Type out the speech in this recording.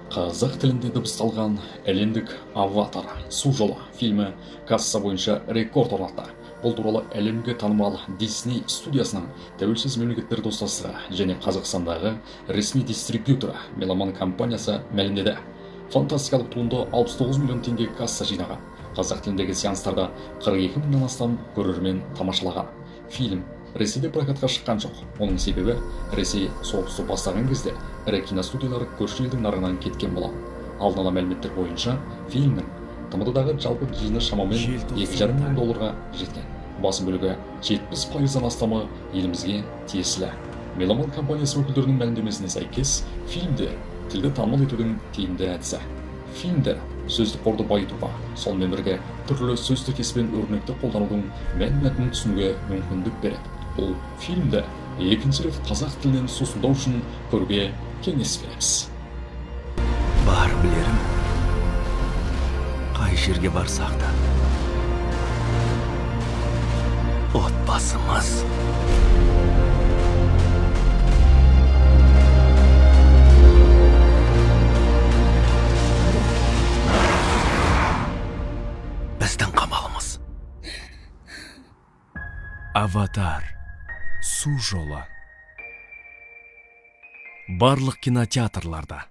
Қазақ тілінде дыбысталған әлемдік «Аватар. Су жолы» фильмі касса бойынша рекорд орнатты. Бұл туралы әлемге танымал Disney студиясының тәуелсіз мемлекеттер достастығы және Қазақстандағы ресми дистрибьюторы Меломан компаниясы мәлімдеді. Фантастикалық туынды 69 миллион теңге касса жинаған. Қазақ тіліндегі сеанстарда 42 мыңнан астам көрермен тамашалаған. Фильм Ресейде прокатқа шыққан жоқ. Оның себебі Ресей соғысты бастаған кезде ірі киностудиялар көрші елдің нарығынан кеткен болған. Алдын ала мәліметтер бойынша фильмнің ТМД-дағы жалпы жиыны шамамен $2,5 миллион жеткен. Басым бөлігі 70%-нан астамы елімізге тиесілі. Меломан компаниясы өкілдерінің мәлімдемесіне сәйкес, фильмде тілді танымал етудің тиімді әдісі. Фильмдер сөздік қорды байытуға, сонымен бірге түрлі сөз тіркеспен өрнекті қолданудың мән-мәтінін түсінуге мүмкіндік береді. Бұл фильмді екінші рет қазақ тілінен сусындау үшін көруге кеңес береміз. Бар білерім, қай жерге барсақ та отбасымыз. Біздің қамалымыз. Аватар. Су жолы. Барлық кинотеатрларда.